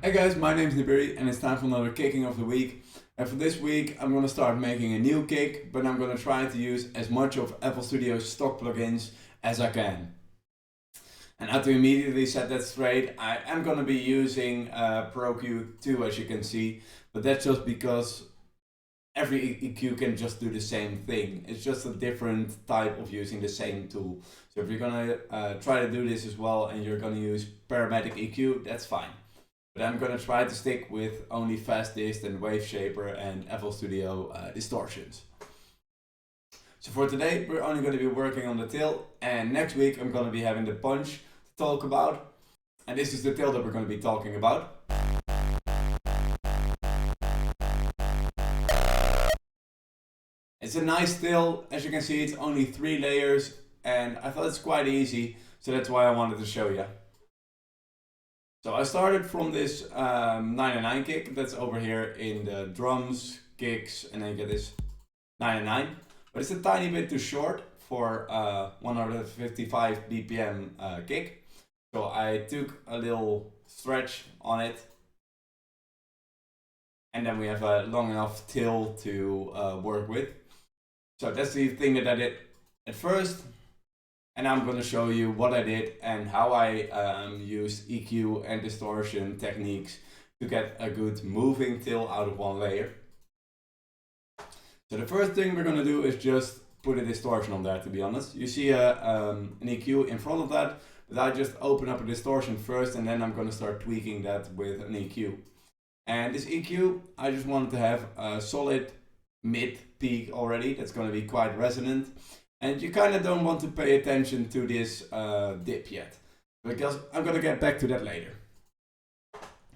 Hey guys, my name is Nibiri and it's time for another kicking of the week. And for this week I'm going to start making a new kick, but I'm going to try to use as much of FL Studio's stock plugins as I can. And now to immediately set that straight, I am going to be using Pro KOTW as you can see, but that's just because every EQ can just do the same thing. It's just a different type of using the same tool. So if you're going to try to do this as well and you're going to use parametric EQ, that's fine. But I'm going to try to stick with only Fast Dist and Wave Shaper and FL Studio Distortions. So for today we're only going to be working on the tail, and next week I'm going to be having the punch to talk about. And this is the tail that we're going to be talking about. It's a nice tail, as you can see it's only 3 layers and I thought it's quite easy, so that's why I wanted to show you. So I started from this 99 kick that's over here in the drums, kicks, and then you get this 99. But it's a tiny bit too short for 155 BPM kick. So I took a little stretch on it. And then we have a long enough tail to work with. So that's the thing that I did at first. And I'm going to show you what I did and how I used EQ and distortion techniques to get a good moving tail out of one layer. So the first thing we're going to do is just put a distortion on there, to be honest. You see an EQ in front of that, but I just open up a distortion first and then I'm going to start tweaking that with an EQ. And this EQ, I just wanted to have a solid mid peak already that's going to be quite resonant. And you kind of don't want to pay attention to this dip yet, because I'm going to get back to that later.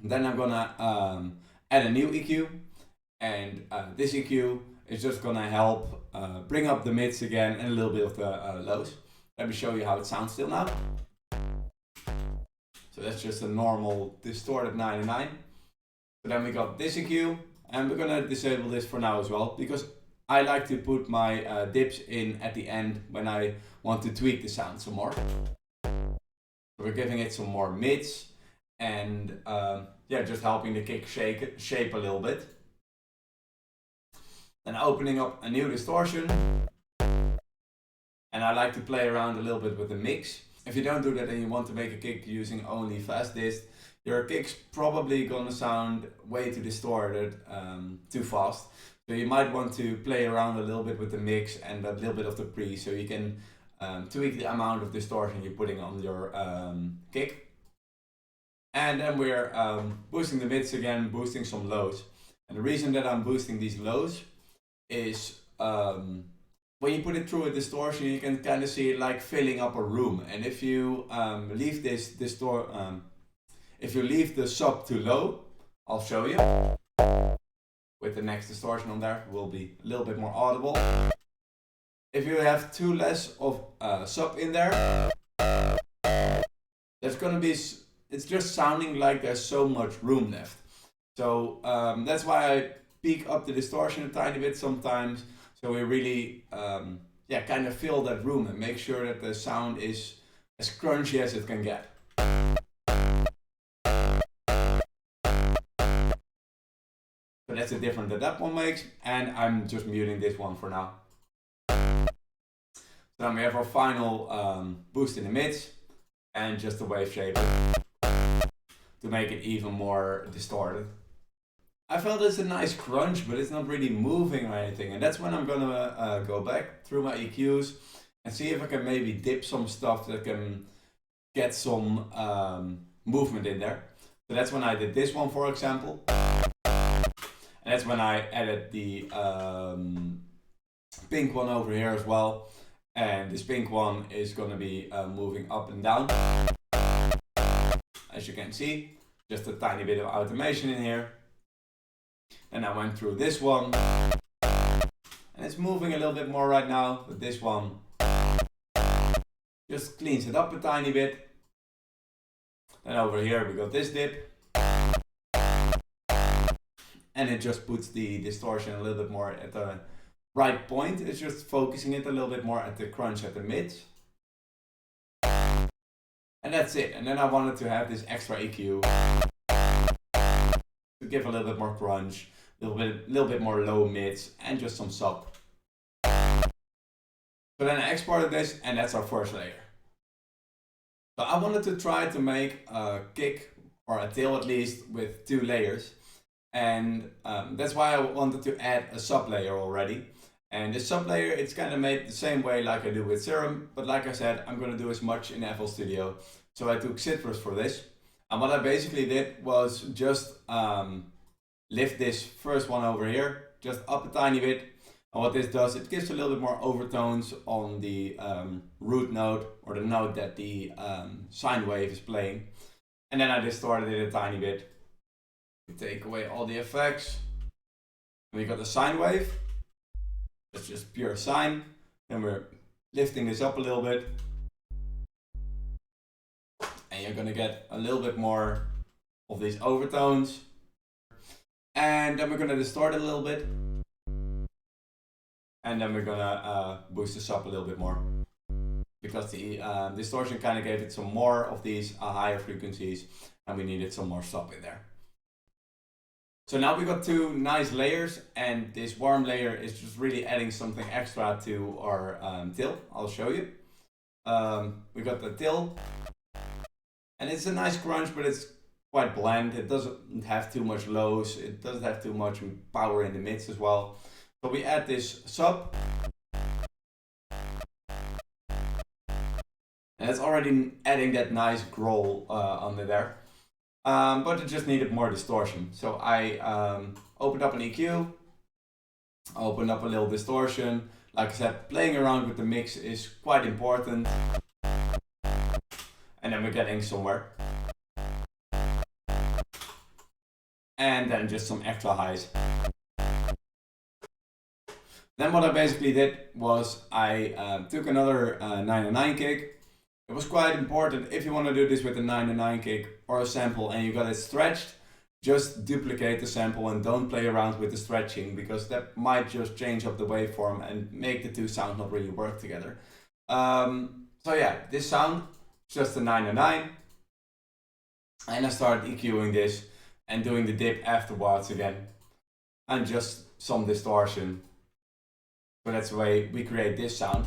Then I'm going to add a new EQ, and this EQ is just going to help bring up the mids again and a little bit of the lows. Let me show you how it sounds still now. So that's just a normal distorted 99. So then we got this EQ, and we're going to disable this for now as well, because I like to put my dips in at the end when I want to tweak the sound some more. So we're giving it some more mids and yeah, just helping the kick shape a little bit. Then opening up a new distortion. And I like to play around a little bit with the mix. If you don't do that and you want to make a kick using only Fast Dist, your kick's probably gonna sound way too distorted, too fast. So you might want to play around a little bit with the mix and a little bit of the pre, so you can tweak the amount of distortion you're putting on your kick. And then we're boosting the mids again, boosting some lows. And the reason that I'm boosting these lows is when you put it through a distortion, you can kind of see it like filling up a room. And if you leave this if you leave the sub too low, I'll show you. With the next distortion on there, will be a little bit more audible. If you have too less of sub in there, there's gonna be, it's just sounding like there's so much room left. So that's why I peak up the distortion a tiny bit sometimes, so we really yeah, kind of fill that room and make sure that the sound is as crunchy as it can get. So that's the difference that one makes, and I'm just muting this one for now. So then we have our final boost in the mids and just a wave shaper to make it even more distorted. I felt it's a nice crunch, but it's not really moving or anything, and that's when I'm gonna go back through my EQs and see if I can maybe dip some stuff that can get some movement in there. So that's when I did this one, for example. And that's when I added the pink one over here as well. And this pink one is going to be moving up and down. As you can see, just a tiny bit of automation in here. And I went through this one. And it's moving a little bit more right now, but this one just cleans it up a tiny bit. Then over here we got this dip. And it just puts the distortion a little bit more at the right point. It's just focusing it a little bit more at the crunch at the mids. And that's it. And then I wanted to have this extra EQ give a little bit more crunch, a little bit more low mids, and just some sub. So then I exported this, and that's our first layer. So I wanted to try to make a kick, or a tail at least, with 2 layers. And that's why I wanted to add a sub layer already. And this sub layer, it's kind of made the same way like I do with Serum, but like I said, I'm going to do as much in FL Studio. So I took Citrus for this. And what I basically did was just lift this first one over here, just up a tiny bit. And what this does, it gives a little bit more overtones on the root note, or the note that the sine wave is playing. And then I distorted it a tiny bit. We take away all the effects. We got the sine wave. It's just pure sine. Then we're lifting this up a little bit. And you're gonna get a little bit more of these overtones. And then we're gonna distort it a little bit. And then we're gonna boost this up a little bit more. Because the distortion kind of gave it some more of these higher frequencies, and we needed some more sub in there. So now we got 2 nice layers, and this warm layer is just really adding something extra to our till. I'll show you. We got the till, and it's a nice crunch, but it's quite bland. It doesn't have too much lows. It doesn't have too much power in the mids as well. So we add this sub. And it's already adding that nice growl under there. But it just needed more distortion. So I opened up an EQ, opened up a little distortion. Like I said, playing around with the mix is quite important. And then we're getting somewhere. And then just some extra highs. Then what I basically did was I took another 909 kick. It was quite important, if you want to do this with a 909 kick or a sample and you got it stretched, just duplicate the sample and don't play around with the stretching, because that might just change up the waveform and make the 2 sounds not really work together. So yeah, this sound, just a 909. And I started EQing this and doing the dip afterwards again. And just some distortion. So that's the way we create this sound.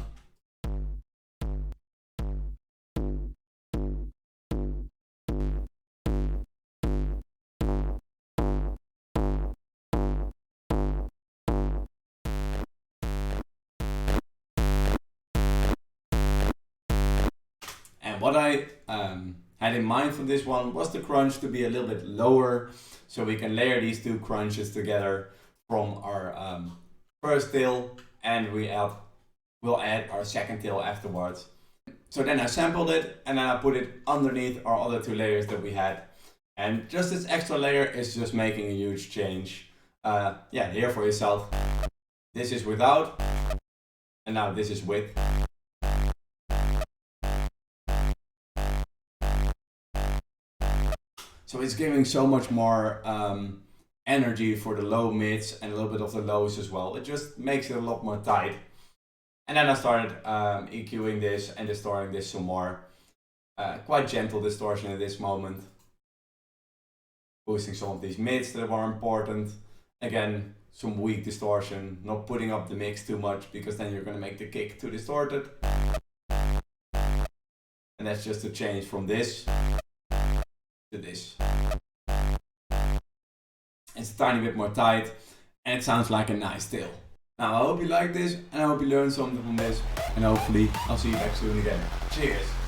And what I had in mind for this one was the crunch to be a little bit lower, so we can layer these 2 crunches together from our first tail, and we'll add our second tail afterwards. So then I sampled it, and then I put it underneath our other 2 layers that we had. And just this extra layer is just making a huge change. Yeah, hear for yourself. This is without, and now this is with. So it's giving so much more energy for the low mids and a little bit of the lows as well. It just makes it a lot more tight. And then I started EQing this and distorting this some more. Quite gentle distortion at this moment. Boosting some of these mids that are important. Again, some weak distortion, not putting up the mix too much, because then you're going to make the kick too distorted. And that's just a change from this to this. It's a tiny bit more tight, and it sounds like a nice tail. Now I hope you like this, and I hope you learned something from this, and hopefully I'll see you back soon again. Cheers!